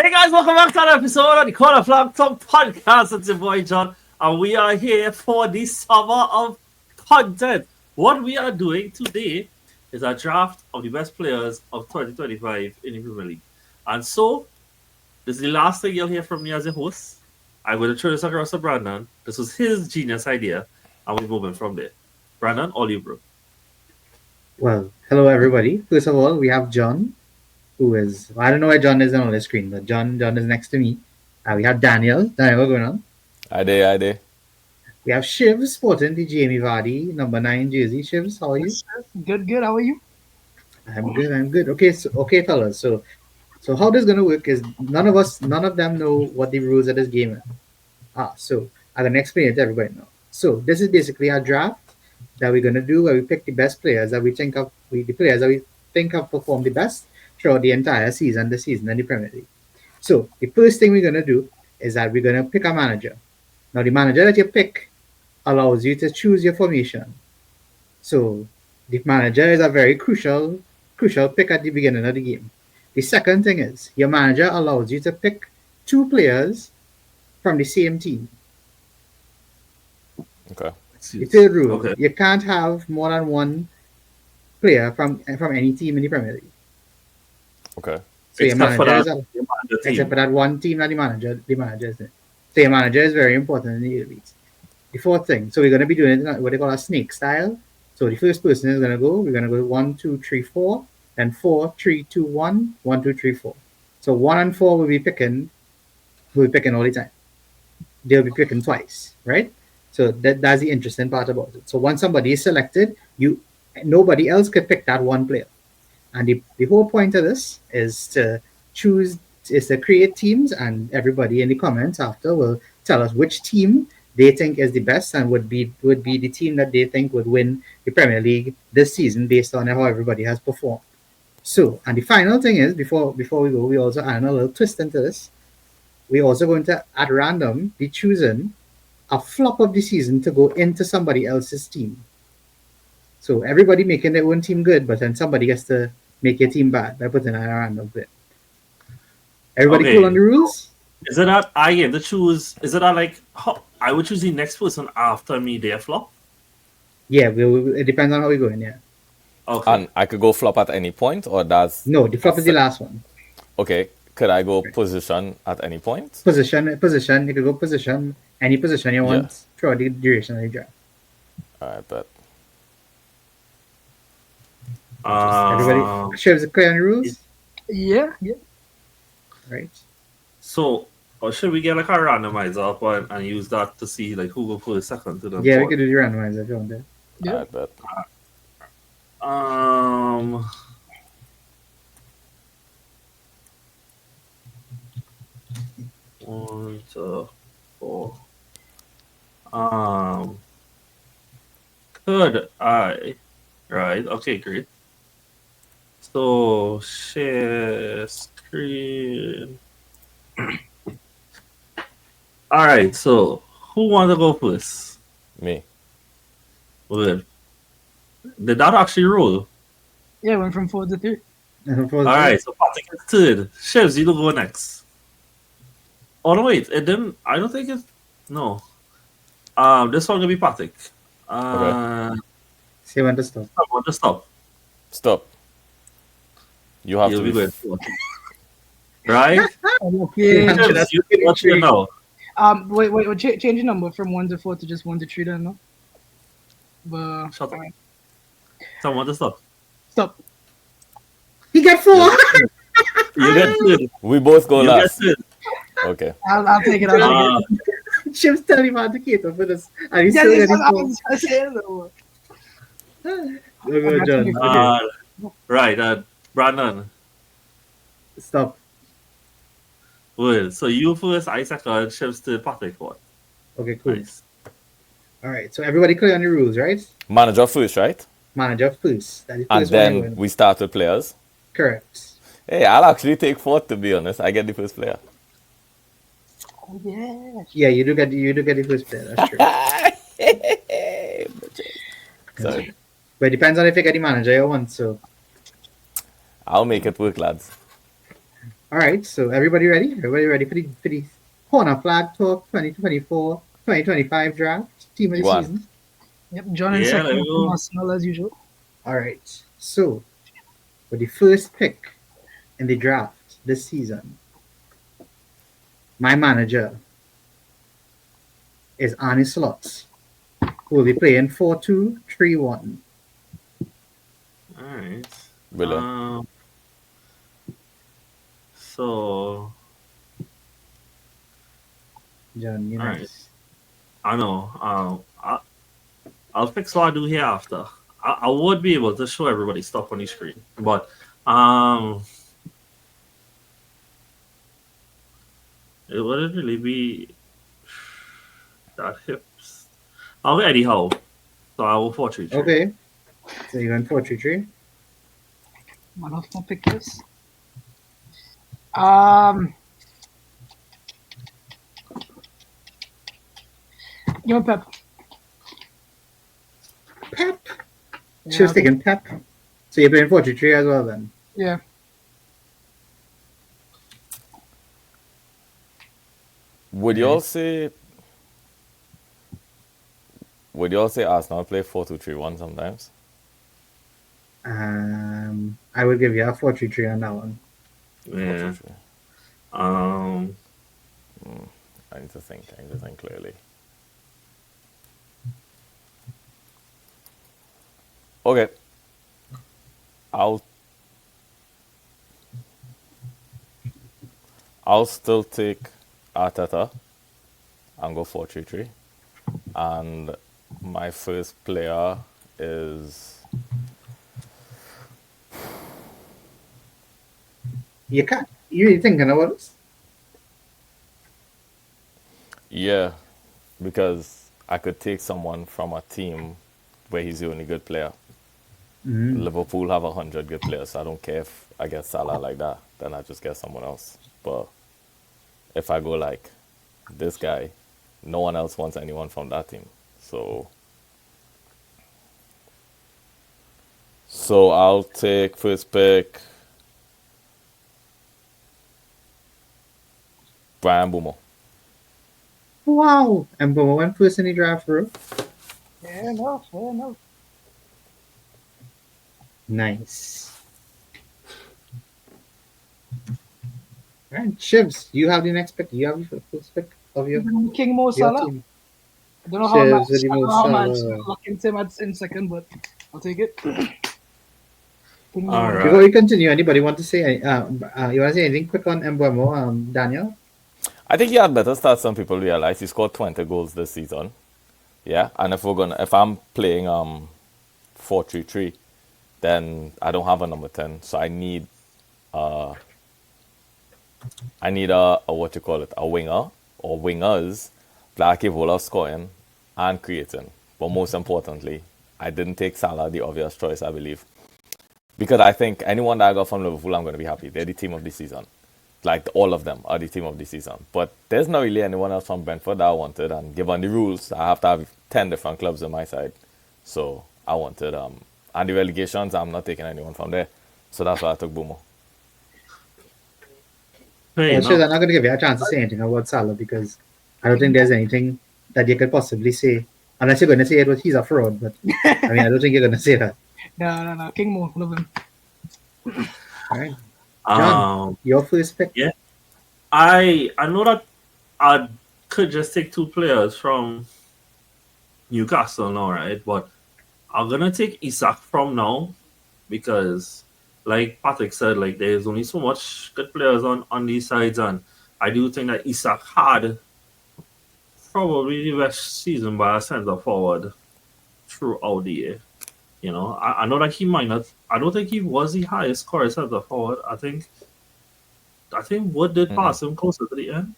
Hey guys, welcome back to another episode of the Corner Flag Talk Podcast. It's your boy John, and we are here for the summer of content. What we are doing today is a draft of the best players of 2025 in the Premier League. And so, this is the last thing you'll hear from me as a host. I'm going to throw this across to Brandon. This was his genius idea, and we're moving from there. Brandon, all you, bro. Well, hello everybody. First of all, we have John, who is I don't know where John is on the screen, but John is next to me. We have Daniel. Daniel, what's going on? I did. We have Shivs sporting the Jamie Vardy number 9 jersey. Shivs, how are you? Good, good. How are you? I'm good. I'm good. Okay, fellas. So how this gonna work is none of them know what the rules of this game are. So I'm gonna explain it to everybody now. So this is basically a draft that we're gonna do where we pick the best players that the players that we think have performed the best throughout the entire season, the season in the Premier League. So the first thing we're gonna do is that we're gonna pick a manager. Now the manager that you pick allows you to choose your formation. So the manager is a very crucial pick at the beginning of the game. The second thing is your manager allows you to pick two players from the same team. Okay. The third rule: Okay. you can't have more than one player from any team in the Premier League. Okay. So your Except for manager that, is your manager except team. for that one team that the manager is in. So your manager is very important in the elite. The fourth thing, so we're going to be doing it what they call a snake style. So the first person is going to go. We're going to go 1, 2, 3, 4, then 4, 3, 2, 1, 1, 2, 3, 4. So 1 and 4 will be picking. We'll be picking all the time. They'll be picking twice, right? So that's the interesting part about it. So once somebody is selected, nobody else could pick that one player. And the whole point of this is to create teams, and everybody in the comments after will tell us which team they think is the best and would be the team that they think would win the Premier League this season based on how everybody has performed. So, and the final thing is before we go, we also add a little twist into this. We're also going to at random be choosing a flop of the season to go into somebody else's team. So everybody making their own team good, but then somebody gets to make your team bad by putting a random bit. Everybody Okay. cool on the rules? Is it that I get to choose? Is it that like how I would choose the next person after me their flop? Yeah, it depends on how we're going, yeah. Okay. And I could go flop at any point, or that's No, the flop is the last one. okay. Could I go position at any point? Position, you could go position, any position you want throughout the duration of the draft. Alright, but Everybody, Shiv's clear on the rules? Yeah, yeah. Right. So, or should we get like a randomizer up and use that to see like who will put a second to them? Yeah, we could do the randomizer if you want that. Yeah. alright, but Um. One, two, four. Um. Could I? Right. Okay. Great. So share screen. All right. So who wants to go first? me. Well, did that actually roll? Yeah, went from 4 to 3. All right. So Patrick is third. Chefs, you go next. Oh no, wait. It didn't. I don't think it's no. This one gonna be Patrick. Say when to stop. I want to stop. Stop. You have You'll to be be good. Right? Okay. Yeah. Chefs, you what you know? Wait. Change the number from 1 to 4 to just 1 to 3 then, no? But Shut up. alright. Someone to stop. Stop. He got 4! You get third. We both go You get last. third. Okay. I'll take it. I'll take it. Shiv's telling him how to cater for this. And he's Yeah, still yes, getting I 4. was gonna say it, though. Go, John. Okay. Right. Brandon. Stop. Well, so you first, I second, Chefs to Patrick what? Okay, cool. Nice. All right. So everybody clear on the rules, right? Manager first, right? Manager first. That is And first one you then win. we start with players. Correct. Hey, I'll actually take fourth to be honest. I get the first player. Oh, yeah. Yeah, you do get the first player. That's true. Sorry. But it depends on if you get the manager you want. So I'll make it work, lads. All right, so everybody ready? Everybody ready for the corner flag talk 2024-2025 draft team of the Go on. season? Yep, John and Yeah, second there we go. from Arsenal as usual. All right, so for the first pick in the draft this season, my manager is Arne Slot, who will be playing 4-2-3-1. All right. Brilliant. So John, you All right. nice. I know. I'll fix what I do here after. I would be able to show everybody stuff on the screen, but it wouldn't really be that hips. I'll go anyhow. So I will 4-3-3. Okay, so you're going 4-3-3. One of my pick this. Give me Pep. Pep. Yeah, She was taking Pep. So you're playing 4-3-3 as well then. Yeah. Would you all say Arsenal play 4-2-3-1 sometimes? I would give you a 4-3-3 on that one. Yeah. 4-2-3. I need to think clearly. Okay. I'll still take Arteta and go 4-3-3. And my first player is You can't. You really thinking about this? yeah, because I could take someone from a team where he's the only good player. Liverpool have 100 good players, so I don't care if I get Salah like that. Then I just get someone else. But if I go like this guy, no one else wants anyone from that team. So I'll take first pick Brian Boomer. Wow. And Bomo went first in the draft, bro. Fair enough. Nice. Alright, Shivs, you have the next pick. You have the first pick of your King Mo Salah. team. I don't know how much. Shivs with the Mo Salah. Locking him in second, but I'll take it. King Mo. All right. Before we continue, anybody want to say you want to say anything quick on Mbemo, Daniel? I think he had better start. Some people realize he scored 20 goals this season. Yeah, and if I'm playing 4-3-3, then I don't have a number 10, so I need a what you call it, a winger or wingers that are capable of scoring and creating. But most importantly, I didn't take Salah, the obvious choice, I believe, because I think anyone that I got from Liverpool, I'm going to be happy. They're the team of the season. Like, all of them are the team of the season. But there's not really anyone else from Brentford that I wanted. And given the rules, I have to have 10 different clubs on my side. So I wanted, and the relegations, I'm not taking anyone from there. So that's why I took Boomer. Hey, Well, Shivs, I'm not going to give you a chance to say anything about Salah because I don't think there's anything that you could possibly say. Unless you're going to say it was he's a fraud. But I mean, I don't think you're going to say that. No. King Mo, love him. All right. John, your first pick. Yeah. I know that I could just take two players from Newcastle now, right? But I'm gonna take Isak from now because, like Patrick said, like there's only so much good players on these sides, and I do think that Isak had probably the best season by a centre forward throughout the year. You know, I know that he might not. I don't think he was the highest scorer centre forward. I think Wood did pass him closer to the end.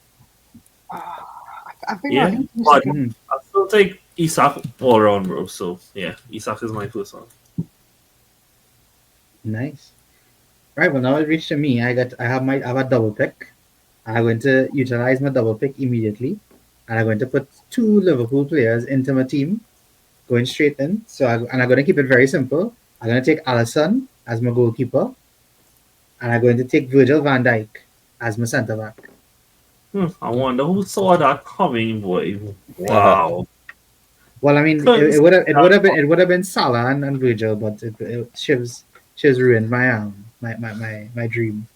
I think Yeah, but Mhm. I still take Isak all around, bro. So yeah, Isak is my first one. Nice. Right, well now it reached to me. I have a double pick. I'm going to utilize my double pick immediately. And I'm going to put two Liverpool players into my team, going straight in. I'm going to keep it very simple. I'm going to take Alisson as my goalkeeper. And I'm going to take Virgil van Dijk as my centre back. I wonder who saw that coming, boy. Wow. Well, I mean, Couldn't see that it would have been Salah and Virgil, but Shiv's ruined my dream.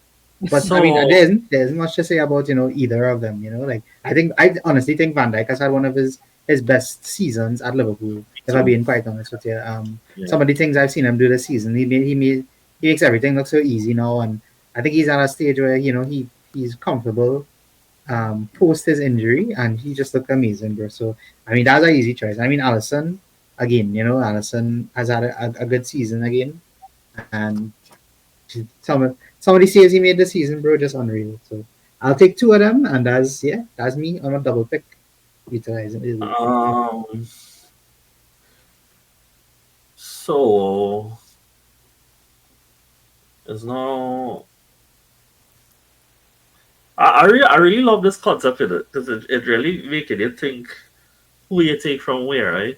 But I mean, So there's much to say about either of them. Like I honestly think Van Dijk has had one of his best seasons at Liverpool. If I'm too. being quite honest with you, Yeah. some of the things I've seen him do this season, he makes everything look so easy now, and I think he's at a stage where he's comfortable post his injury, and he just looked amazing, bro. So I mean, that's an easy choice. I mean, Allison again, Allison has had a good season again, and somebody says he made the season, bro, just unreal. So I'll take two of them, and that's me on a double pick, utilizing it. So it's now. I really love this concept in it because it really making you think who you take from where, right?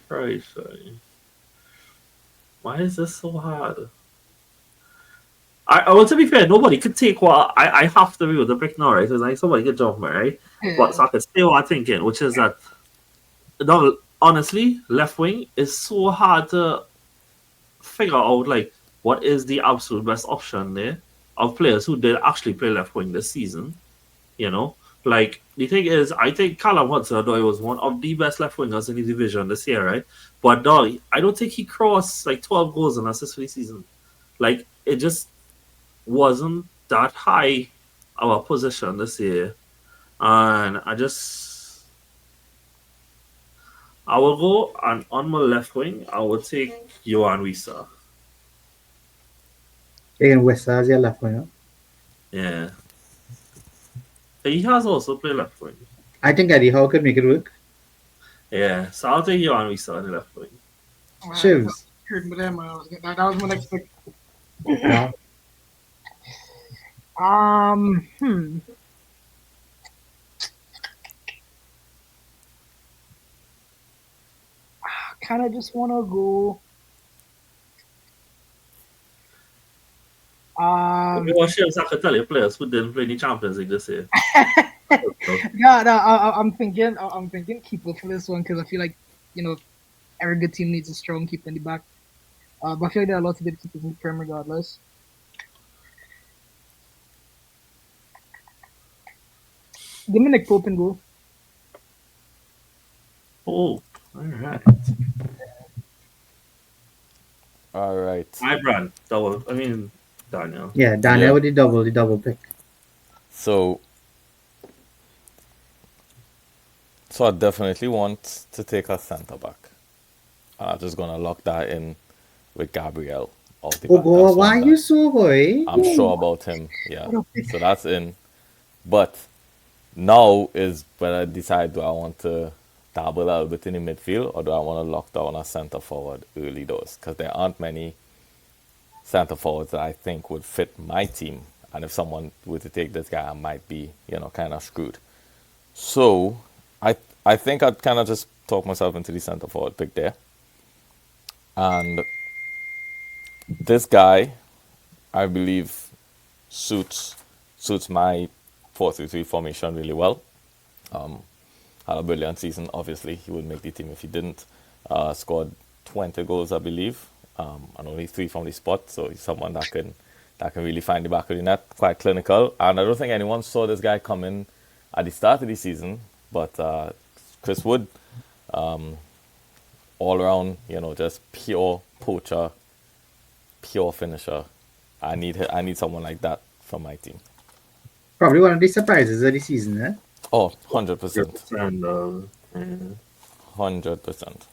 Christ, why is this so hard? I want to be fair, nobody could take what I have to be with the pick now, right? Because like somebody could jump me, right? But so I can say what I'm thinking, which is that no, honestly, left wing is so hard to figure out like what is the absolute best option there of players who did actually play left wing this season. Like the thing is, I think Callum Hudson-Odoi was one of the best left wingers in the division this year, right? But dog, I don't think he crossed like 12 goals and assists for the season. Like it just wasn't that high our position this year, and I will go and on my left wing I will take Johan Wissa. Again, West as your left winger. Yeah, he has also played left wing. I think Eddie Howe could make it work. Yeah, so I'll take Johan Wissa on the left wing. Shivs. That was my next pick. Yeah. Kind of just want to go. I could tell you players who didn't play in the Champions League this year. I'm thinking keeper for this one because I feel like every good team needs a strong keeper in the back. But I feel like there are lots of good keepers in the Prem regardless. Give me Nick Pope and go. Oh, all right. All right. My brand, Daniel. Yeah, Daniel Yeah. with the double pick. So I definitely want to take a centre back. I'm just gonna lock that in with Gabriel. Off the Oh bat. God, That's why one are that you so boy? I'm sure about him. Yeah. So that's in. But now is when I decide, do I want to dabble a little bit in the midfield or do I want to lock down a centre forward early doors? Because there aren't many centre forwards that I think would fit my team. And if someone were to take this guy, I might be, kind of screwed. So I think I'd kind of just talk myself into the centre forward pick there. And this guy, I believe, suits my 4-3-3 formation really well. Had a brilliant season. Obviously, he would make the team if he didn't. Scored 20 goals, I believe, and only 3 from the spot. So he's someone that can really find the back of the net. Quite clinical, and I don't think anyone saw this guy coming at the start of the season. But Chris Wood, all around, just pure poacher, pure finisher. I need someone like that for my team. Probably one of the surprises of the season, eh? Oh, 100%. And 100%.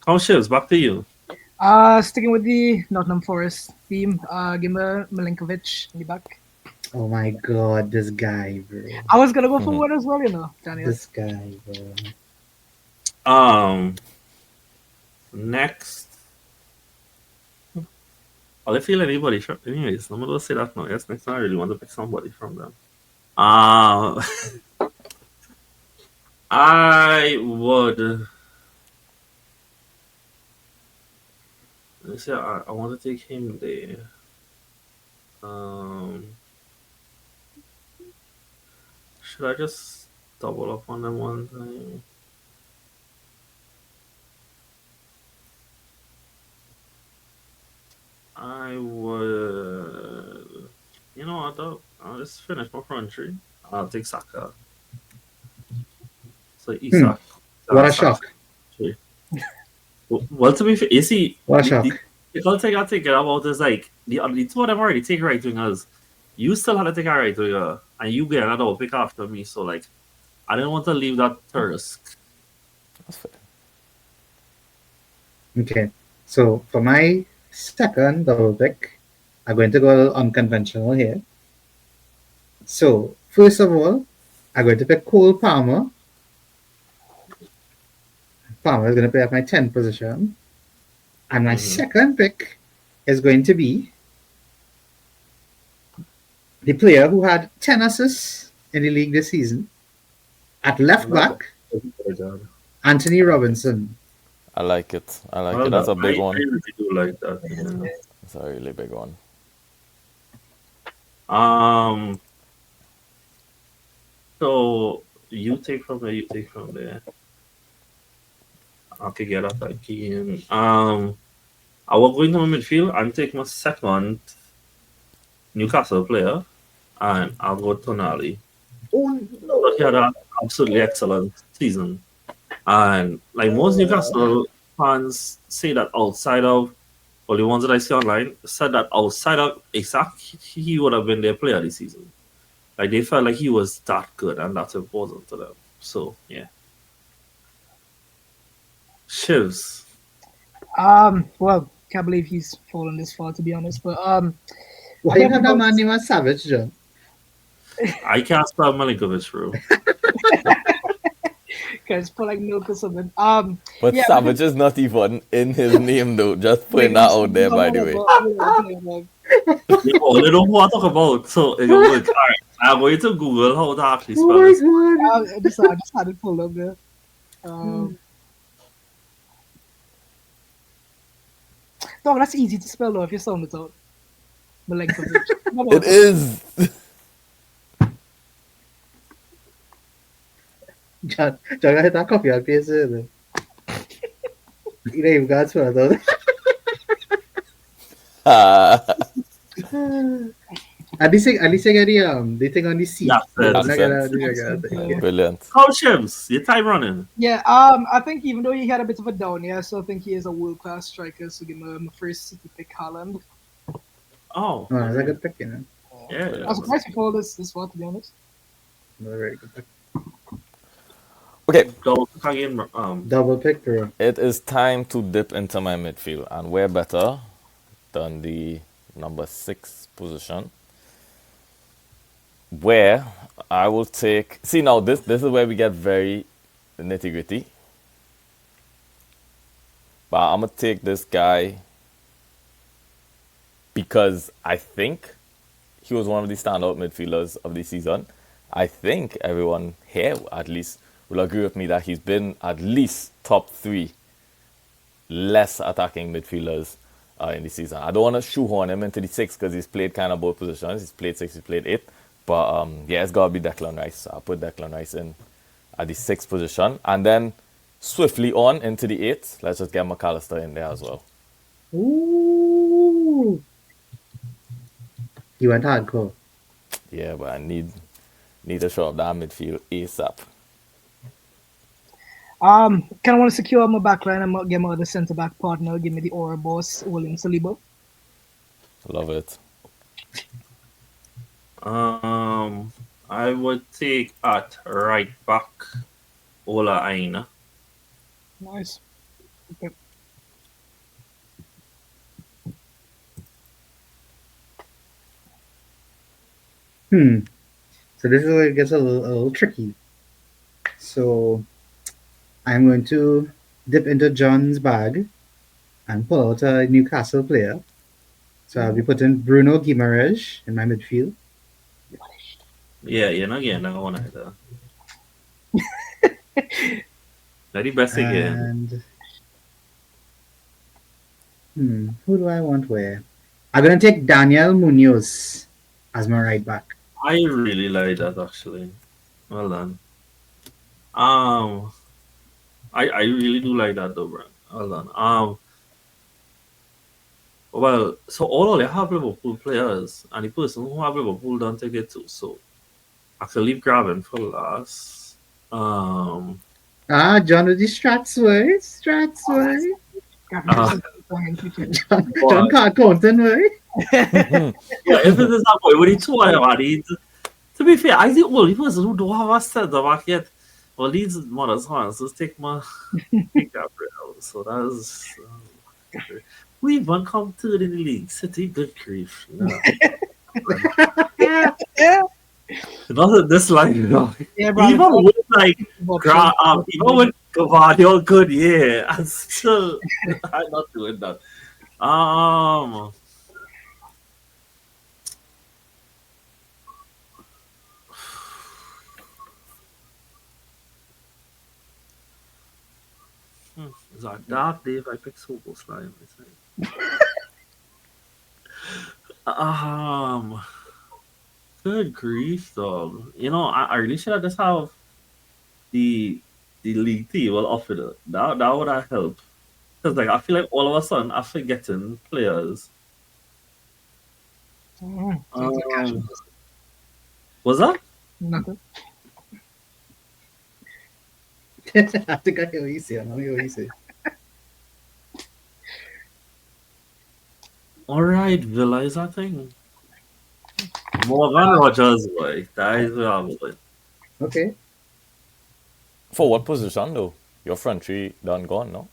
how Shivs, back to you. Sticking with the Nottingham Forest theme, give me Milinkovic in the back. Oh my God, this guy, bro. I was gonna go for one as well, Daniel. This guy, bro. Next. I feel anybody. Anyways, I'm gonna say that now. Yes, next time I really want to pick somebody from them. I would. Let's see, I want to take him there. Should I just double up on them one time? I would. You know what, though? I'll just finish my front tree. I'll take Saka. So Isak. What a Saka. shock. Well, to be fair, you see, What a the shock. whole thing I'm thinking about is like the two of them already take right wingers. You still had to take a right winger, and you get another pick after me. So like, I didn't want to leave that to risk. That's fair. Okay. So for my second double pick, I'm going to go unconventional here. So first of all, I'm going to pick Cole Palmer. Palmer is going to play at my 10th position. And my second pick is going to be the player who had 10 assists in the league this season. At left back, Anthony Robinson. I like it. I like it. That's a big one. I really do like that. Yeah. It's a really big one. So you take from there. You take from there. I can get up again. I will go into my midfield and take my second Newcastle player, and I'll go Tonali. Oh But he had an absolutely excellent season. And like most Newcastle fans say that outside of, or the ones that I see online, said that outside of Isaac, he would have been their player this season. Like they felt like he was that good, and that's important to them. So yeah. Shivs. Well, can't believe he's fallen this far, to be honest. But Why you have that man named as Savage, John? I can't spell Milinkovic, bro. Guys, put like milk or something. But yeah, Savage is not even in his name, though. Just putting that out there, by the way. They don't know what to talk about, so it will work. Alright, I'm going to Google how to actually spell Oh my this. god. I just had it pulled up there. No, that's easy to spell though if you sound it out. Milenkovic. It is. John, I hit that copy and paste it. You know, you've got to spell it out. At least I get the thing on the seat. Yeah, Brilliant. Call Shivs, your time running. Yeah, I think even though he had a bit of a down year, I still think he is a world class striker. So give him my first City pick, Haaland. Oh, that's a good pick, you know. yeah. I was surprised before this far, to be honest. Another very good pick. Okay, Double pick again. Double pick, bro. it is time to dip into my midfield. And where better than the number 6 position, where I will take... See, now, this is where we get very nitty-gritty. But I'm going to take this guy because I think he was one of the standout midfielders of the season. I think everyone here, at least, will agree with me that he's been at least top 3 less attacking midfielders in the season. I don't want to shoehorn him into the 6 because he's played kind of both positions. He's played 6, he's played 8. But yeah, it's got to be Declan Rice. I'll put Declan Rice in at the 6th position. And then swiftly on into the 8th, let's just get McAllister in there as well. Ooh. You went hardcore. Yeah, but I need to show up that midfield ASAP. Kind of want to secure my backline and get my other centre back partner. Give me the aura boss, William Saliba. Love it. I would take at right back Ola Aina. Nice. Okay. So this is where it gets a little tricky. So I'm going to dip into John's bag and pull out a Newcastle player. So I'll be putting Bruno Guimaraes in my midfield. Yeah, you're not getting that one either. Not the best again. And Who do I want where? I'm gonna take Daniel Munoz as my right back. I really like that actually. Well done. Um, I really do like that though, bro. Well done. Well, so all they have Liverpool players, and the person who have Liverpool don't take it too. So I can leave grabbing for last. John with the Stratsway. Gavin Uh, just in future. John can't count in way. yeah, if it is that boy, when he two of them, and to be fair, I think only person who don't have a centre back yet. Well, these mothers hands just take my Gabriel. So that's we even come third in the league. City, good grief. No. Yeah, Not this line, you know. yeah, bro. Even with like Option. even with Cavani good, yeah, I'm still I'm not doing that. Um, it's a dark day if I pick Sobo Slime. Um, good grief, dog. You know, I really should have just have the the league team will offer it. That would have helped. Because like I feel like all of a sudden I'm forgetting players. So it's a cash Um, was that? nothing. I think I hear what you say. I know what you say. All right, Villa is that thing. Morgan Rogers, boy. That is where I'm going. Okay. For what position though? Your front three done gone, no?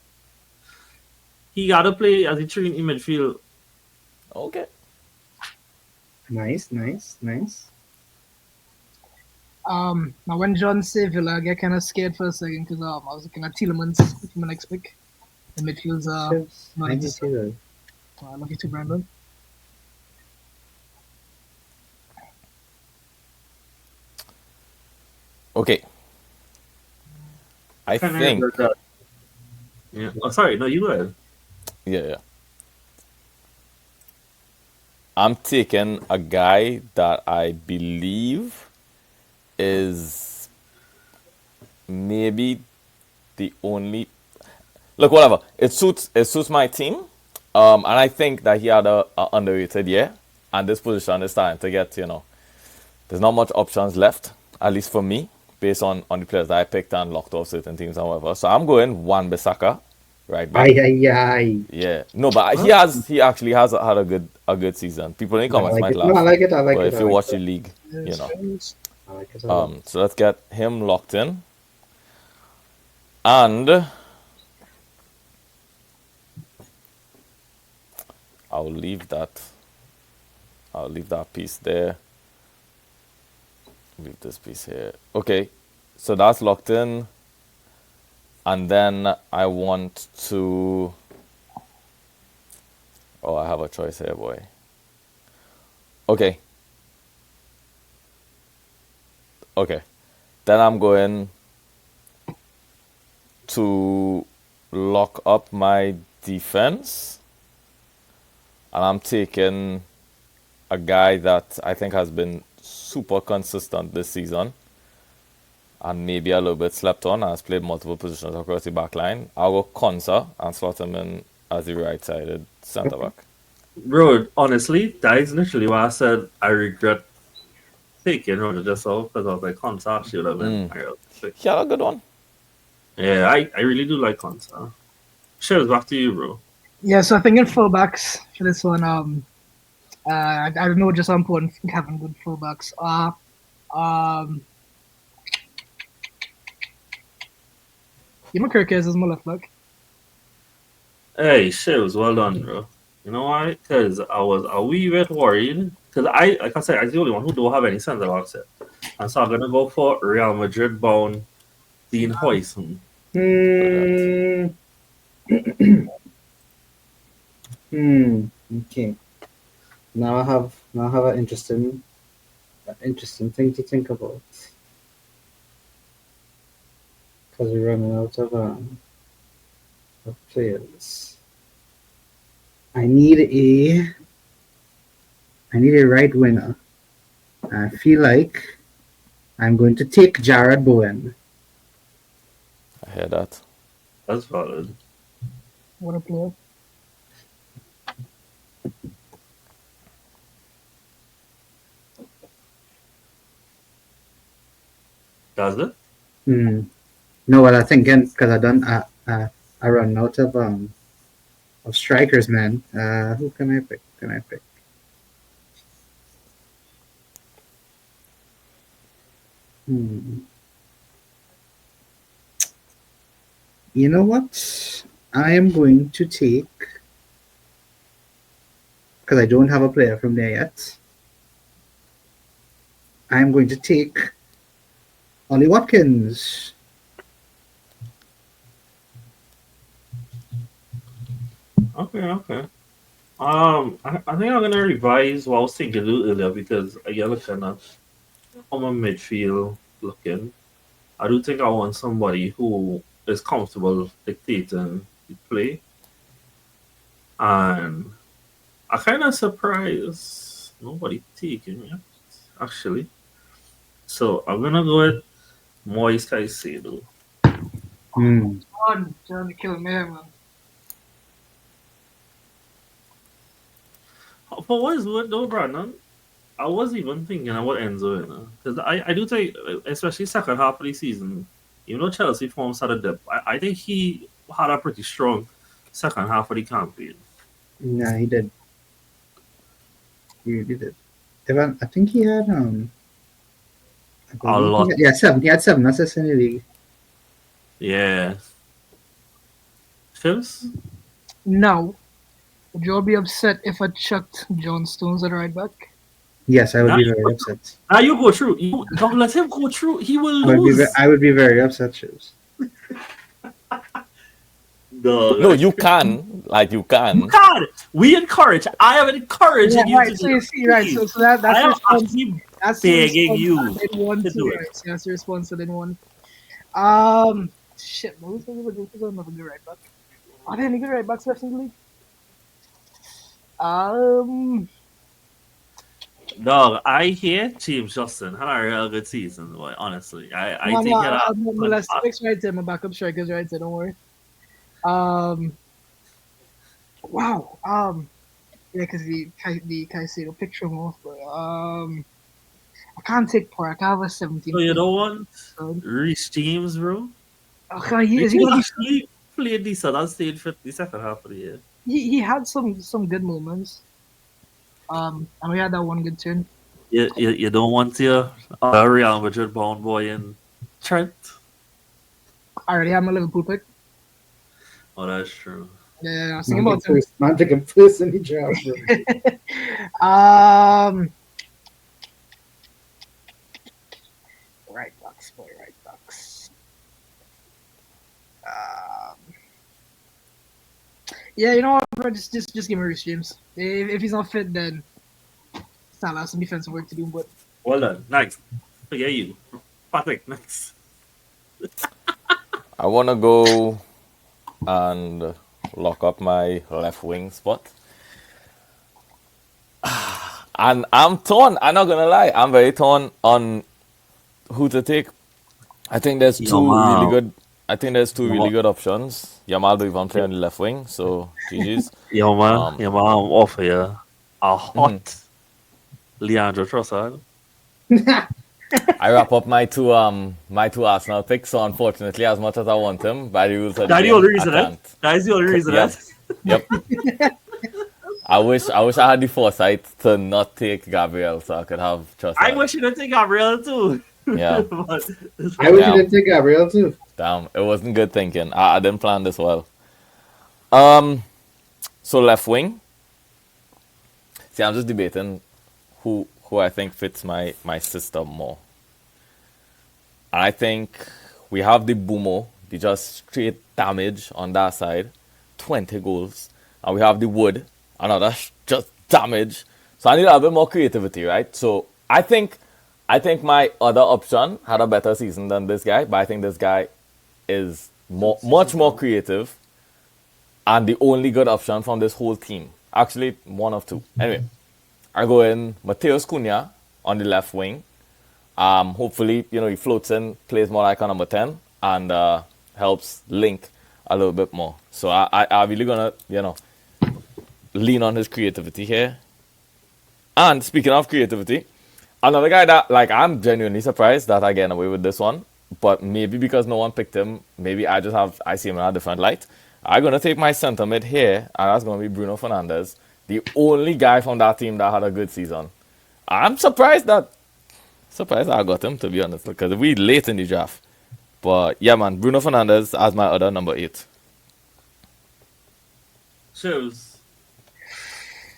He got to play as a three in midfield. Okay. Nice. Now when John said Villa, I get kind of scared for a second because I was looking at Tielemans with my next pick. The midfield's not I did existent. see that. I love you too, Brandon. Okay. I Can I think hear that? Yeah. Oh, sorry. No, you go ahead. yeah. I'm taking a guy that I believe is maybe the only look whatever. It suits my team. And I think that he had a underrated year. And this position is starting to get, there's not much options left, at least for me, based on the players that I picked and locked off certain teams and whatever. So I'm going Wan Bissaka, right back. Aye. Yeah, no, but Huh? he actually has had a good season. People in the I comments like might it. No, I laugh, like it. I like but it. if I you like watch it. the league, you know. I like it a lot. So let's get him locked in, and I'll leave that. I'll leave that piece there. Leave this piece here. Okay, so that's locked in, and then I want to. Oh, I have a choice here, boy. Okay. Okay. Then I'm going to lock up my defense. And I'm taking a guy that I think has been super consistent this season. And maybe a little bit slept on, has played multiple positions across the back line. I'll go Konsa and slot him in as the right-sided centre back. Bro, honestly, that is literally why I said I regret taking Roger just off because I was like, Consa should have been my real pick. He had a good one. Yeah, I really do like Consa. Cheers, back to you, bro. Yeah, so I think in fullbacks for this one, I don't know just how important having good fullbacks are. Jim Kirkes is my left back. Hey, Cheers, well done, bro. You know why? Because I was a wee bit worried. Because like I said, I'm the only one who don't have any sense about it. And so I'm going to go for Real Madrid bound Dean Huijsen. Okay. Now I have an interesting thing to think about. Because we're running out of players. I need a right winger. I feel like I'm going to take Jared Bowen. I hear that. That's valid. What a player. Does it? Hmm. No, well, I think because I run out of strikers, man. Who can I pick? Hmm. You know what? I am going to take, because I don't have a player from there yet. I am going to take Ollie Watkins. Okay. I think I'm gonna revise what I was thinking a little earlier because again, looking at how my midfield looking, I do think I want somebody who is comfortable dictating the play, and I kind of surprised nobody taking it actually. So I'm gonna go with Moise Caicedo. Hmm. John killing me, man. For what is good though, Brandon? I was even thinking about Enzo, because I do think, especially second half of the season, even though Chelsea forms had a dip, I think he had a pretty strong second half of the campaign. Yeah, he did. He really did. I think he had I A believe lot. yeah, 7. He had 7 assists in the league. Yeah. Phils? Now, would you all be upset if I chucked John Stones at right back? Yes, I would Now be you, very upset. now you go through. Don't let him go through. He will I would be lose. I would be very upset, Shoes. No, you can. Like, you can. God, we encourage. I am encouraging you right. to So do you it. see, right. So Please. that's I the am response. actually That's the begging response you I didn't want to to, do it. right? So that's the response I didn't want. Shit, man. Who's another good right back? Are there any good right backs left in the league? Dog, I hear James Justin had a real good season, boy. Honestly, I No, think it I'll molest fix right there. My backup strikers right there. Don't worry. Wow. Yeah, because the Caicedo picture more. But, I can't take Park. I have a 17. So you don't want So, Reece James, bro? okay, Reece is he James gonna be? actually played decent and stayed fit the second half of the year. He had some good moments. And we had that one good turn. You don't want your Real Madrid bound boy in Trent? I already have my Liverpool pick. Oh, that's true. Yeah, I was thinking about him. Man, take him first in the draft, bro. Right backs, boy, right backs. Yeah, you know what, bro? Just give me Reece James. If he's not fit, then Salah has some defensive work to do. But Well done. Next. Forget you. Patrick, next. I want to go and lock up my left wing spot. And I'm torn. I'm not going to lie. I'm very torn on who to take. I think there's Yamal. really good options. Yamal don't even play on the left wing, so GG's. Yo, man. I'm offer you a hot Leandro Trossard. I wrap up my two Arsenal picks, so unfortunately, as much as I want him, by the rules of the That's the game, only reason, I can't. That is the only reason, Yep. Yep. I wish I had the foresight to not take Gabriel so I could have Trossard. I wish you could take Gabriel too. Yeah. But I wish you didn't take Gabriel too. Damn, it wasn't good thinking. I didn't plan this well. So left wing. See, I'm just debating who I think fits my system more. I think we have the Boomo, the just straight damage on that side, 20 goals, and we have the Wood, another just damage. So I need a little bit more creativity, right? So I think my other option had a better season than this guy, but I think this guy is much more creative and the only good option from this whole team. Actually, one of two. Anyway, I go in Mateus Cunha on the left wing. Hopefully, he floats in, plays more like a number 10, and helps Link a little bit more. So I really gonna, lean on his creativity here. And speaking of creativity, another guy that, I'm genuinely surprised that I get away with this one. But maybe because no one picked him, maybe I see him in a different light. I'm going to take my center mid here, and that's going to be Bruno Fernandes, the only guy from that team that had a good season. I'm surprised I got him, to be honest, because we late in the draft. But yeah, man, Bruno Fernandes as my other number 8. Shows.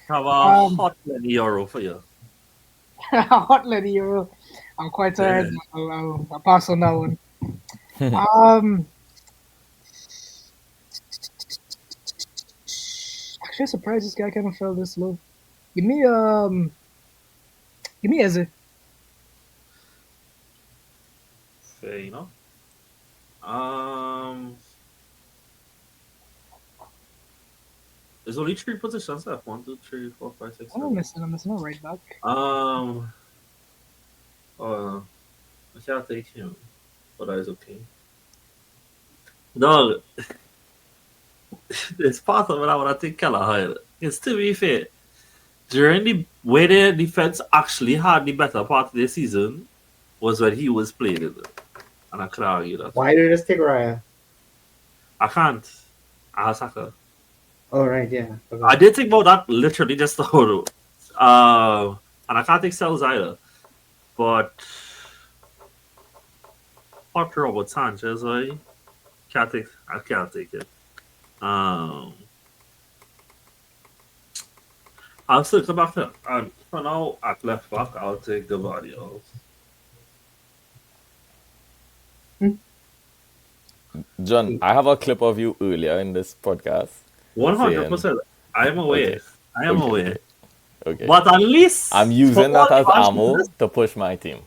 Have a hot euro for you. Hot lady Euro. I'm quite tired. I'll pass on that one. Actually surprised this guy kind of fell this low. Give me Eze. Fair enough. There's only 3 positions left. 1, 2, 3, 4, 5, 6, 7. I'm missing a right back. I can't take him, but that is okay. No, it's part of it. I want to take Kelleher. It's, to be fair, during where the defense actually had the better part of the season was when he was playing it. And I could argue that. Why do you just take Raya? I can't. I have Saka. Oh, right, yeah. Okay. I did think about that literally just now, though. And I can't take Cells either. But Hot Robert Sanchez, I can't take it. I'll still come back to, and for now at left back I'll take Gvardiol. John, I have a clip of you earlier in this podcast. 100%. I am aware. Okay. I am aware. Okay. But at least I'm using that as ammo to push my team.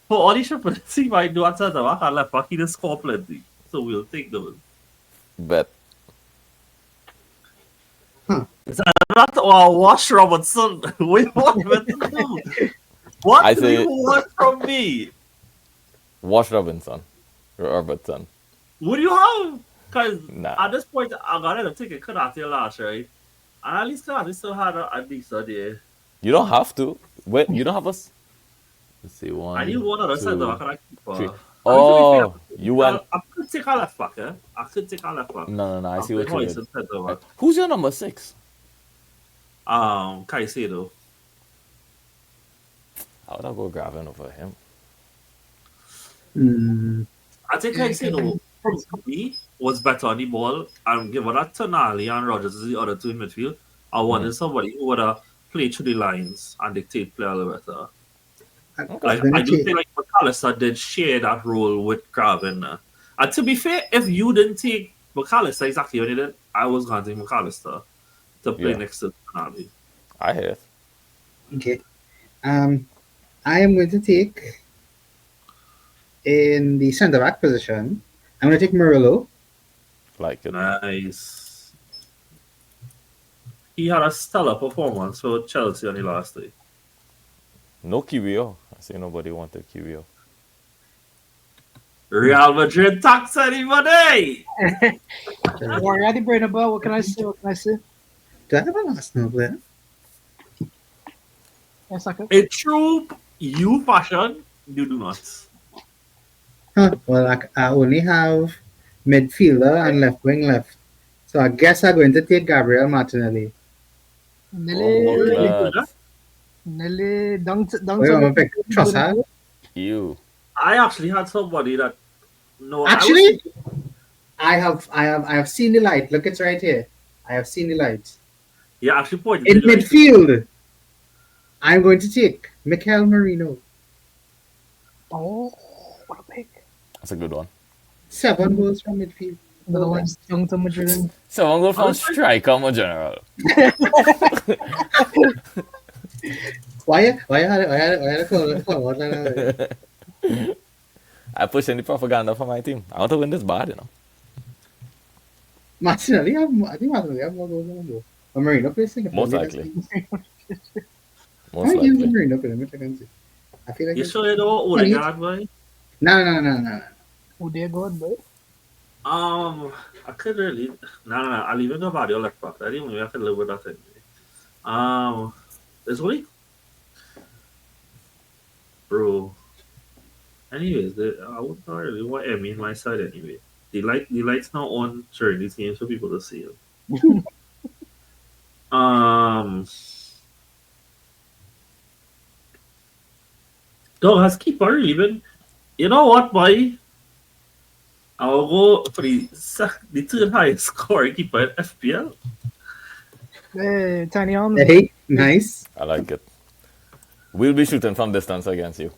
For all the stupidity I do at center back and left back, he just score plenty. So we'll take those. Bet. Is that not Wash Robertson? Wait, what do? What I do say- you want from me? Wash Robertson. Robertson. What do you have? Because Nah. at this point, I got to take a Konate last, right? And at least Konate still had a decent year. You don't have to. Wait, you don't have us. Let's see, one. I need one other two, center back and I keep three. I Oh, you went. I could take a left back, eh? I could take a left back. No. I see I'll what play you Royce did. and center back. Who's your number 6? Caicedo. How would I go grabbing over him? I think Caicedo for me was better on the ball, and given that Tonali and Rodgers is the other two in midfield, I wanted somebody who would have played through the lines and dictate play a little better. Like, I do feel like McAllister did share that role with Graven. And to be fair, if you didn't take McAllister exactly when you did, I was going to take McAllister to play Yeah. next to Tonali. I hear it. Okay. I am going to take in the centre back position. I'm going to take Murillo. Like it. Nice. He had a stellar performance for Chelsea on the last day. No Kiwior. I see nobody wanted Kiwior. Real Madrid tax anybody! Warrior the brain about. What can I say? Do I have an Arsenal player? Yes, Saka. In true you fashion, you do not. Well, I only have midfielder and left wing left. So I guess I'm going to take Gabriel Martinelli. Nelly, don't. Wait, I'm going to pick Trossard. You. I actually had somebody that Actually, I have seen the light. Look, it's right here. I have seen the light. Yeah, actually pointed In to the- midfield, I'm going to take Mikel Merino. Oh, what a pick! That's a good one. 7 goals from midfield. The other one's young to Madrid. So I'm going from striker more general. Why had to call out like that? I push any propaganda for my team. I want to win this bad, Martinelli, I think Martinelli have more goals than him. A Marino plays Singapore. Most Let's likely. see. Most How many games a likely. Marino play? Let me check and see. I feel like You it's... sure you know Odegaard, boy? No. Oh, dear God, boy. I could really. No. I'll even go about your left back. I didn't even have to live with that anyway. There's only. Bro. Anyways, I wouldn't really want Emmy in my side anyway. The lights now on during these games for people to see it. Dog has keeper really been. You know what, boy? I'll go for the third highest scoring keeper in FPL. Hey, tiny arms. Hey, nice. I like it. We'll be shooting from distance against you.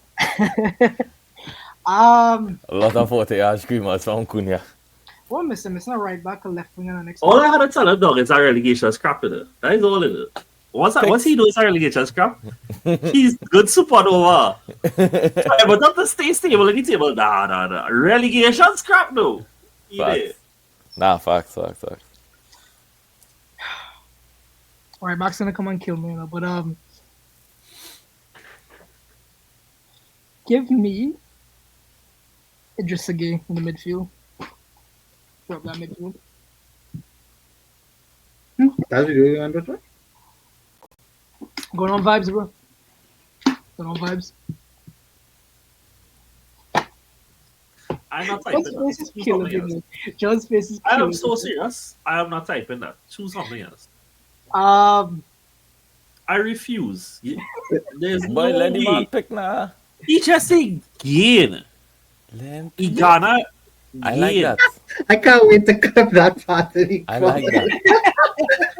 A lot of 40-yard screamers from Cunha. What missing? It's not right back or left wing on the next All I had to tell him, dog, is our relegation scrap in it. That is all it is. Once he knows our relegation scrap, he's good supernova. But not to stay stable in the table. Nah. Relegation scrap, no. He there. Facts. Alright, Max gonna come and kill me, you know, but give me Idrissa Gueye in the midfield. Drop that midfield. That's what you want to try? Going on vibes, bro. Going on vibes. I'm not typing John's that. face is Choose killing something else. me. John's face is I killing am so me. serious. I am not typing that. Choose something else. Um, I refuse. There's no Boy, let the man way. pick now. He just say gain. He gonna I like gain. that. I can't wait to cut that part of the I like that.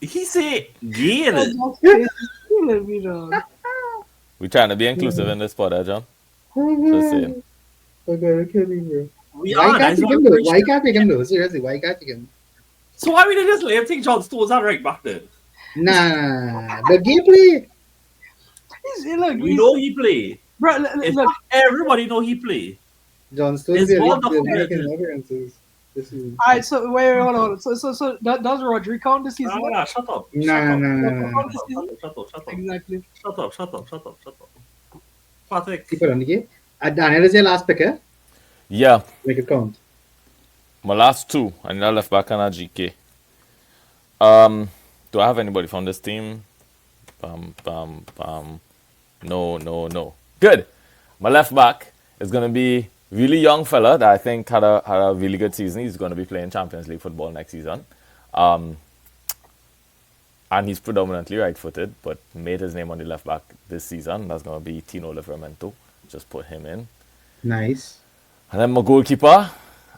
He say gain. John's face is killing me, dog. We're trying to be inclusive in this spot, John. Just saying. Oh God, you're kidding me. We Why are. can't That's you what him I'm though? pretty Why sure. can't you him though? Seriously, why can't you him? So why we didn't just let him take John Stones and right back then? Nah, the gameplay. Look, We he's, know he play. bro, In look, fact, everybody know he play. John Stones It's barely all documented. making appearances this season. alright, so wait, hold on. So does Rodri count this season? Nah, shut up. Nah. Shut up. Exactly. Shut up. Patrick. Keep it on the game. Daniel is your last picker. Yeah, Make it count. my last two. I need a left back and a GK. Do I have anybody from this team? No. Good. My left back is gonna be really young fella that I think had a really good season. He's gonna be playing Champions League football next season. And he's predominantly right-footed, but made his name on the left back this season. That's gonna be Tino Livramento. Just put him in. Nice. And then my goalkeeper,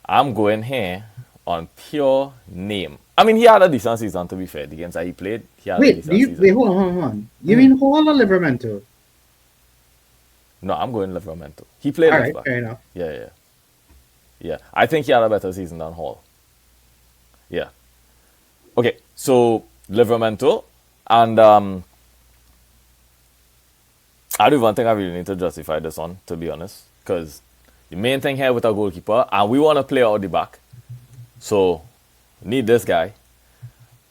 I'm going here on pure name. I mean, he had a decent season, to be fair. The games that he played, he had a Wait, decent season. wait, hold on. You mean Hall or Livramento? No, I'm going Livramento. He played All left right, back. fair enough. Yeah. I think he had a better season than Hall. Yeah. Okay, so Livramento, and I don't even think I really need to justify this one, to be honest, because the main thing here with our goalkeeper, and we want to play out the back, so need this guy.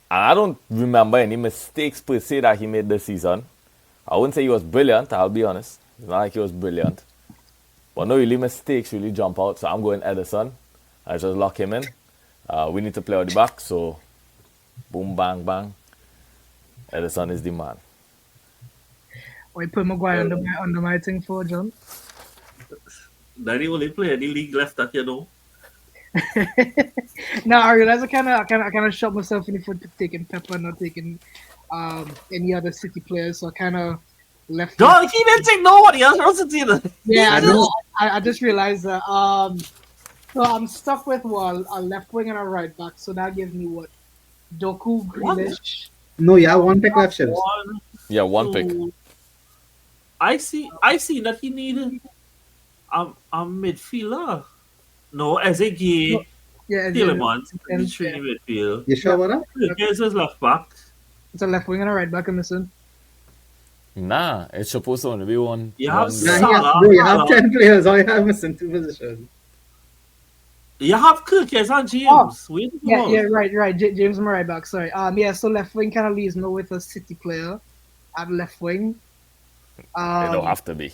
And I don't remember any mistakes per se that he made this season. I wouldn't say he was brilliant, I'll be honest. It's not like he was brilliant. But no really mistakes really jump out, so I'm going Edison. I just lock him in. We need to play out the back, so boom, bang, bang. Edison is the man. Or you put Maguire under my thing for John. That the only player in the league left that you know. Now I realize I kind of shot myself in the foot taking Pepper, not taking any other City players. So I kind of left. Dog, he didn't take nobody else. Yeah, I know. I just realized that. So I'm stuck with a left wing and a right back. So that gives me what? Doku, Grealish. No, yeah, one pick left, Shivs. Yeah, one pick. I see that he needed a midfielder. No, as a gay Yeah, Tielemans in the and- training midfield. You sure about that? Here's his left back. it's a left wing and a right back. I'm missing. Nah, it's supposed to only be one. You have one Nah, guy. Salah. bro, you have 10 players. All you have is in two positions. You have Kirkes and James. Where do you Yeah, go? yeah, right. James Murray back. Sorry. Yeah. So left wing kind of leaves me with a City player at left wing. It don't have to be.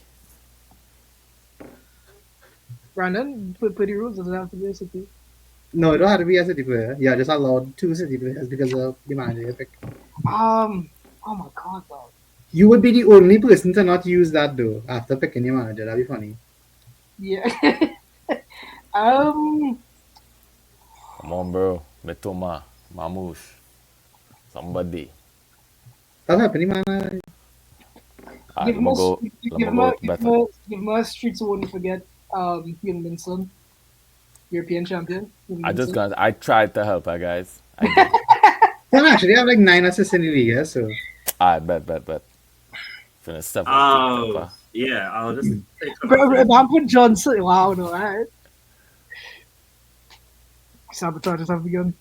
Brandon, put the rules. Doesn't have to be a City. No, it don't have to be a City player. Yeah, just allowed 2 City players because of the manager you pick. Oh my God, dog. You would be the only person to not use that though after picking your manager. That'd be funny. Yeah. Come on, bro. Mitoma, Mamouche, somebody. That's happening, man. Ah, Give let me go. Let me go with better. give me a streets who won't forget. Young Minson, European champion. I tried to help her, guys. Well, actually, they have like 9 assists in the league, yeah, so. I bet. Finish 7. Oh, yeah. I'll just take If I put Johnson, wow, no, alright. Sabotage has begun.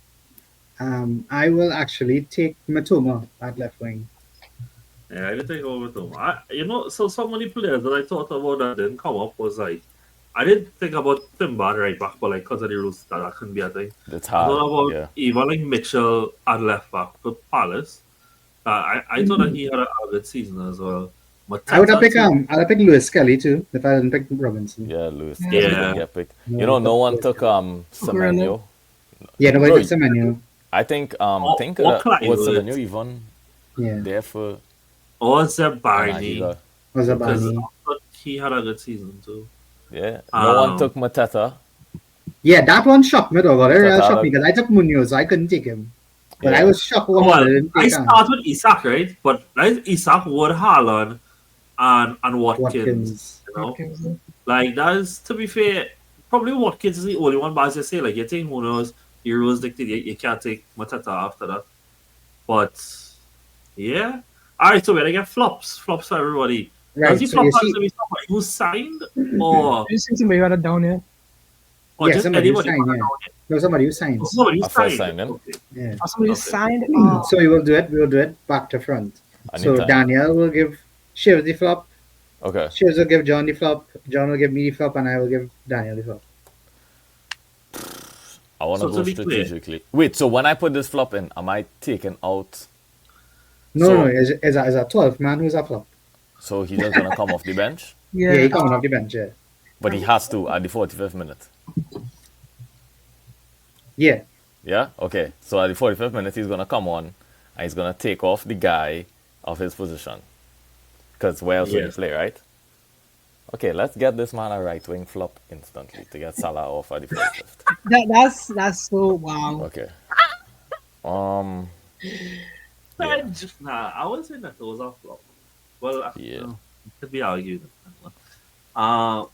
I will actually take Matoma at left wing. Yeah, I did take over them. So many players that I thought about that didn't come up was like, I didn't think about Timber right back, but like because of the rules that couldn't be a thing. It's I hard. thought about Yeah. even like Mitchell at left back for Palace. I thought that he had a good season as well. I would have picked Mateta I'd have picked Lewis Kelly too if I didn't pick Robinson. Yeah, Lewis. Yeah. Didn't get picked. You know, no one took Semenyo. Yeah, nobody Bro, took Semenyo. I think or Klein was was Semenyo even Yeah, there for or Zeb Nah, Barney he got- was a because Barney. I thought he had a good season too. yeah. No one Um, took Mateta. Yeah, that one shocked me though. It really Tata, shocked me because I took Munoz, so I couldn't take him. But Yeah. I was shocked when I Well, didn't I take him. start with Isaac, right? But like Isaac, Wood, Haaland, and Watkins. Watkins. You know, like that is, to be fair, probably Watkins is the only one. But as you say, like you take Munoz, your rules dictate you can't take Mateta after that. But yeah, all right. So we're gonna get flops for everybody. Right, Does the so flop you have see, to be somebody who signed or You see somebody got it down here. yeah, just somebody who anybody? signed, yeah. No, somebody who signs. Somebody who A first signed. signing. Okay. Yeah. Or somebody Okay. signed. So we'll do it back to front. So Anytime. Daniel will give Shiv the flop, Okay. Shiv will give John the flop, John will give me the flop, and I will give Daniel the flop. I want to So go to be clear- strategically. Wait, so when I put this flop in, am I taking out? No, So- no, it's a 12th man who's a flop. So he's just gonna come off the bench, Yeah, he coming off the bench, yeah. but he has to at the 45th minute. Yeah. Yeah. Okay. So at the 45th minute, he's gonna come on, and he's gonna take off the guy of his position. Because where else would he Yes. play, right? Okay, let's get this man a right wing flop instantly to get Salah off at the 45th. That's so wow. Okay. I would say that was a flop. Well, Yeah. no, it could be argued. Hold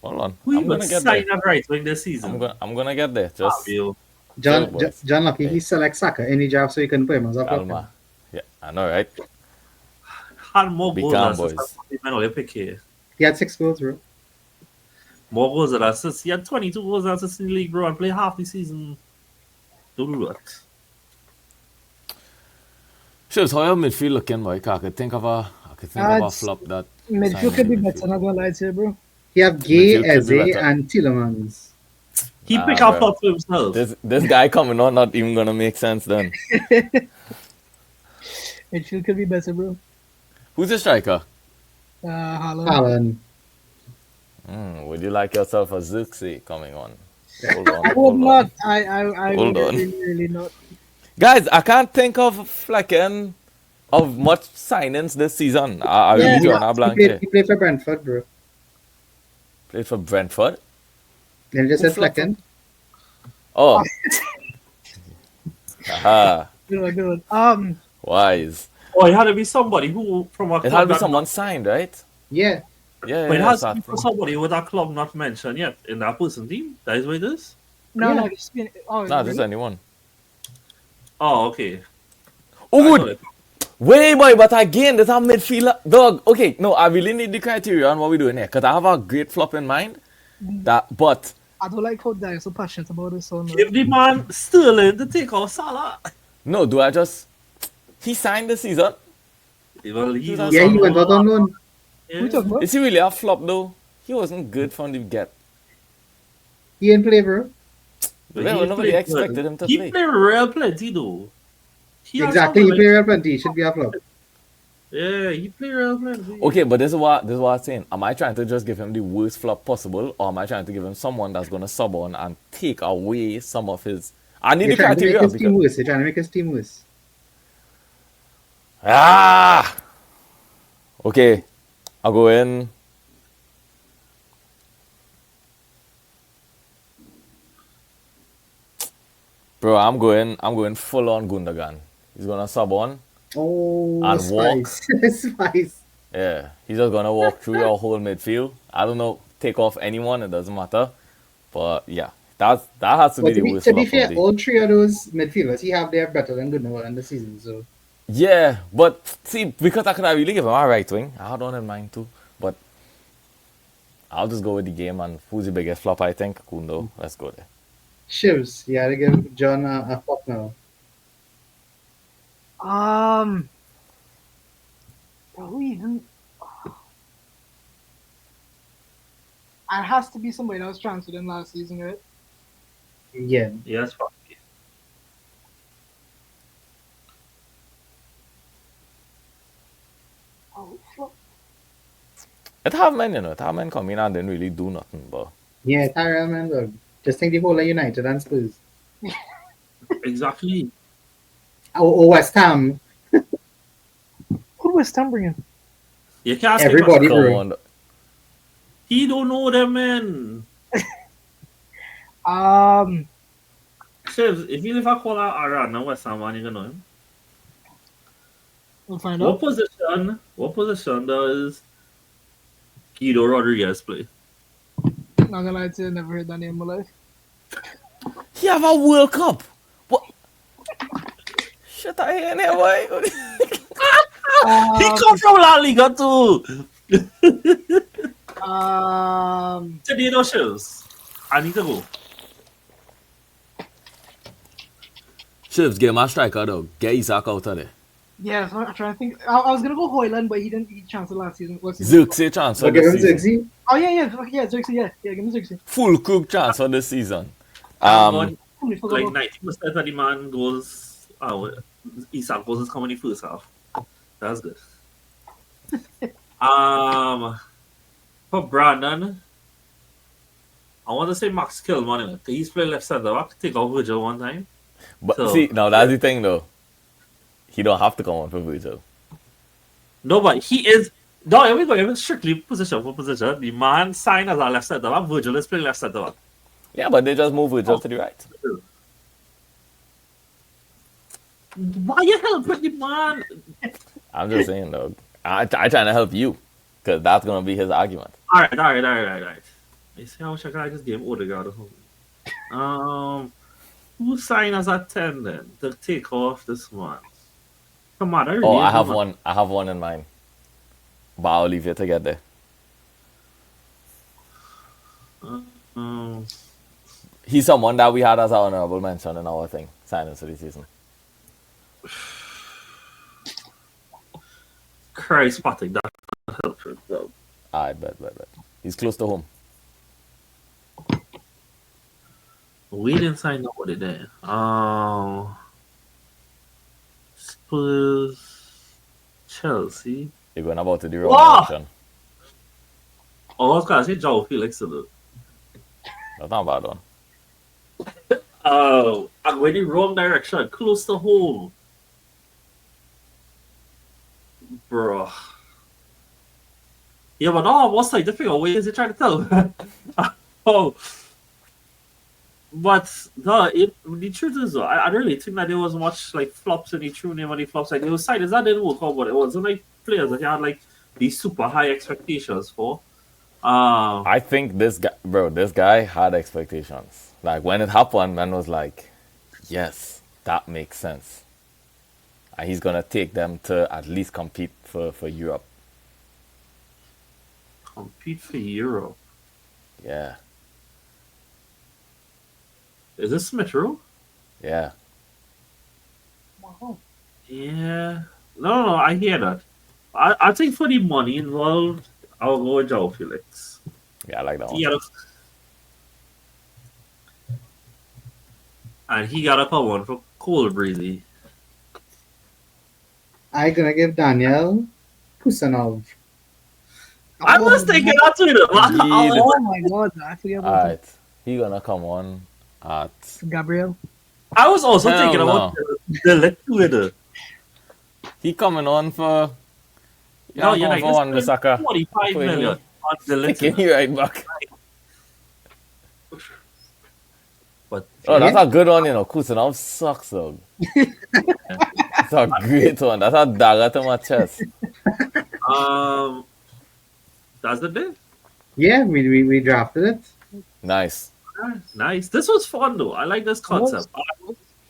on. Who I'm even gonna get signed there. that right wing this season? I'm gonna get there. Just Fabio. John Chill, boys. John Lucky, Hey. he selects Saka in the draft so he can put him as a flop. Alma. Yeah, I know, right? Had more Be goals calm, and assists boys. than the Olympic here. He had 6 goals, bro. More goals and assists. He had 22 goals and assists in the league, bro, and played half the season. Don't do that. Shows how your midfield looking, boy. I could think of a It's- flop that. Midfield could be better. Not gonna lie to you, bro. He have Gay, Midfield could be Eze, better. He and Tielemans. pick Nah, up bro. flop for himself. This guy coming on not even gonna make sense then. Midfield could be better, bro. Who's the striker? Haaland. Haaland. Would you like yourself a Zuxi coming on? Hold on. I would hold on. not. I Hold would on. really not. Guys, I can't think of flecking of much signings this season. I Yeah. really drawn a blank here. He played for Brentford, bro. Played for Brentford. Then he just Who said flopped Flecken. Oh. Aha. Good one. Wise. Oh, it had to be somebody who from a It club had to be that- someone signed, right? Yeah. Yeah, But it yeah, has to be exactly. for somebody with a club not mentioned yet in that person team. That is what it is. No, Yeah. just been. Oh, Nah, really? just anyone. Oh, okay. Oh, I good. got it. Wait, boy, but again, there's a midfielder. Dog, okay, no, I really need the criteria on what we're doing here. Because I have a great flop in mind. But, I don't like how they're so passionate about this one. Give the man Sterling to take off Salah. no, do I just... He signed the season. Well, he was Yeah, he on went out on loan. Yeah. Who talking about? Is he really a flop, though? He wasn't good from the get. He didn't play, bro. But Well, he nobody played expected good. him to He play. played real plenty though. He had Exactly, he some, played real plenty. He should be a flop. yeah, he played real plenty. Okay, but this is what I'm saying. Am I trying to just give him the worst flop possible, or am I trying to give him someone that's gonna sub on and take away some of his? I need You're the trying to make criteria his team because worse. You're trying to make his team worse. Okay, I'll go in. Bro, I'm going full on Gundogan. He's gonna sub on. Oh, And spice. Spice. Yeah, he's just gonna walk through your whole midfield. I don't know, take off anyone, it doesn't matter. But yeah, that has to be But the worst to be flop fair, of the. all three of those midfielders, they are better than Gundogan in the season. So Yeah, but see, because I could have really given him a right wing, I had one in mind too. But I'll just go with the game and who's the biggest flop? I think Kundo. Let's go there. Shivs, you gotta give John a flop now. Who even? It has to be somebody that was transferred in last season, right? Yeah. Yes, fuck. Oh, flop. It have men, you know, it have men come in and didn't really do nothing, but Yeah, Tyrell, man. Look, just think the whole of United and Spurs. Exactly. Or West Ham. Who was Ham bringing? You can't say Everybody, come bro. on. he don't know them, man. Shivs, if I call out Arana West Ham, man, you gonna know him. We'll find What out. position does Guido Rodriguez play? Not gonna lie to you, never heard that name in my life. He have a World Cup. What? Shut I hear there, boy. He come from La Liga too. Today no shows. I need to go. Shivs, get my striker though. Get Isaac out of there. Yeah, so I'm trying to think. I was gonna go Hoyland, but he didn't. He transferred last season. What season? Zirkzee transfer So give him this season. Zirkzee. Oh yeah, Xerxes, yeah, give me Xerxes. Full cook transfer this season. Like Holy fuck, about- 90% of the man goes. Isak goes coming in first half. That's good. For Brandon, I want to say Max Kilman. He's playing left centre back. Take off Virgil one time. But So- see, now that's the thing though. He don't have to come on for Virgil. No, but he is. No, here we go. Even strictly position for position. The man signed as a left centre back. Virgil is playing left centre back. Yeah, but they just move Virgil to the right. Why you helping the man? I'm just saying though. I trying to help you. Because that's gonna be his argument. Alright. You see how much I just gave Odegaard or something. Who signed as a 10 then to take off this man? Come on, Oh, I have one in mind. But I'll leave you to get there. He's someone that we had as our honorable mention in our thing. Signings for the season. Christ, Patrick, that helped him. I bet. He's close to home. We didn't sign nobody there. Spurs, Chelsea. You're going about to the wrong Wow. direction. Oh, I was gonna say João Felix. Though. That's not a bad one. Oh, I'm going the wrong direction. Close to home. Bro. Yeah, but no, what's like the figure? What is he trying to tell? Oh. But no, the truth is, though, I really think that there was much like flops in the true name of the flops. Like, there was signings that didn't work out, but it wasn't like players that you had like these super high expectations for. I think this guy had expectations. Like when it happened, man was like, yes, that makes sense. And he's gonna take them to at least compete for Europe. Compete for Europe. Yeah. Is this Smith Rowe? Yeah. Wow. Yeah. No, I hear that. I think for the money involved, I'll go with João Felix. Yeah, I like that one. And he got up a one for Cole Breezy. I'm gonna give Daniel Kusanov. I was thinking that too. Oh my god, I forget about that. Alright. He gonna come on at Gabriel. I was also Hell thinking about the Twitter. he coming on for No, you're like, for one Bissaka. 45 million on the Taking Twitter. you right back. But Oh, that's a good one, you know. Kusanov sucks, though. It's a great one. That's a dagger to my chest. that's the day. Yeah, we drafted it. Nice. Nice. This was fun though. I like this concept.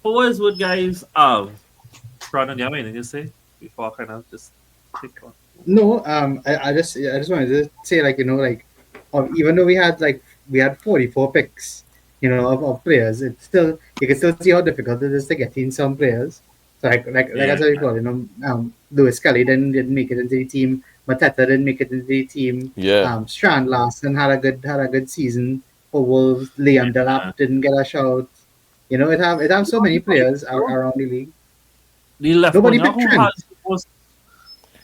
Always would guys Brandon, you have anything to say before I kind of just take on? No, I just wanted to say, like, you know, like, even though we had 44 picks, you know, of players, it's still, you can still see how difficult it is to get in some players. So like I said before, you know, Lewis Kelly didn't make it into the team. Mateta didn't make it into the team. Yeah. Strand Larson had a good season for Wolves. Liam Delap didn't get a shout. You know, it have so many players around the league. The left Nobody winger picked who Trent. has the most.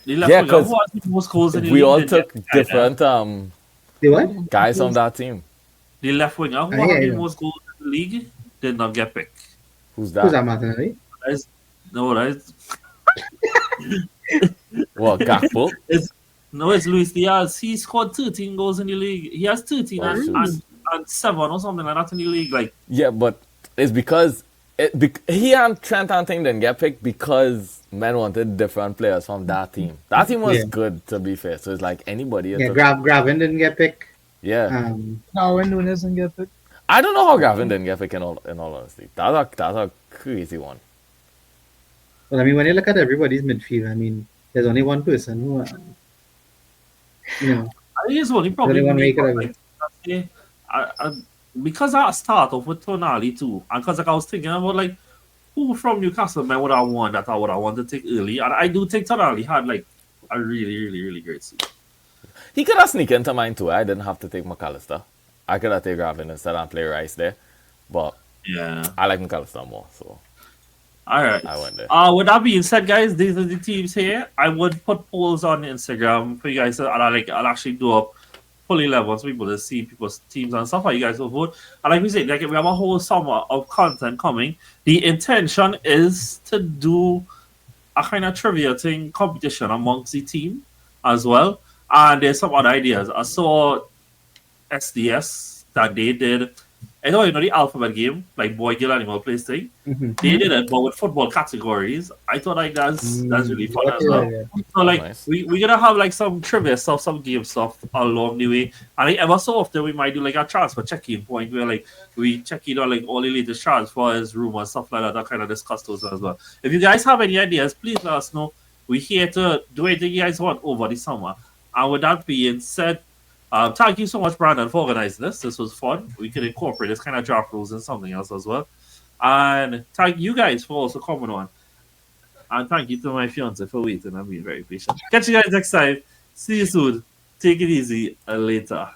The Yeah, left winger 'cause who has the most goals in the We league all didn't took get different The what? guys from that team. The left winger who Yeah, had the yeah. most goals in the league did not get picked. Who's Who's that, that? Martinelli? That is What, Gakpo? it's Luis Diaz. He scored 13 goals in the league. He has 13 Oh, shoot. and 7 or something like that in the league. Like, Yeah, but it's because he and Trent and thing didn't get picked because men wanted different players from that team. That team was Yeah. good, to be fair. So it's like anybody. Yeah, Gravin didn't get picked. Yeah. Darwin Nunes and get picked. I don't know how Gavin didn't get picked in all honesty. That's a crazy one. Well, I mean, when you look at everybody's midfield, I mean, there's only one person who, you know, I think it's only probably Anyone me, make it but, of like, because I started off with Tonali too, and because like I was thinking about like who from Newcastle man would I want that I would have wanted to take early, and I do think Tonali had like a really, really, really great season. He could have sneaked into mine too. I didn't have to take McAllister. I could have taken Gavin instead and play Rice there. But Yeah. I like McAllister more, so All right. I went there. With that being said, guys, these are the teams here. I would put polls on Instagram for you guys, and I'll actually do a full 11 so people to see people's teams and stuff. How you guys will vote. And like we said, like we have a whole summer of content coming. The intention is to do a kind of trivia thing competition amongst the team as well. And there's some other ideas. I saw SDS that they did. I know, the alphabet game, like Boy Gill Animal Place thing. They did it, but with football categories. I thought like that's really fun as well. yeah. So like Nice. we're gonna have like some trivia stuff, some game stuff along the way. And like, ever so often we might do like a transfer check-in point where like we check in on like all the latest transfers, rumors, stuff like that kind of discuss those as well. If you guys have any ideas, please let us know. We're here to do anything you guys want over the summer. And with that being said, thank you so much, Brandon, for organizing this. This was fun. We could incorporate this kind of draft rules and something else as well. And thank you guys for also coming on. And thank you to my fiance for waiting and being very patient. Catch you guys next time. See you soon. Take it easy later.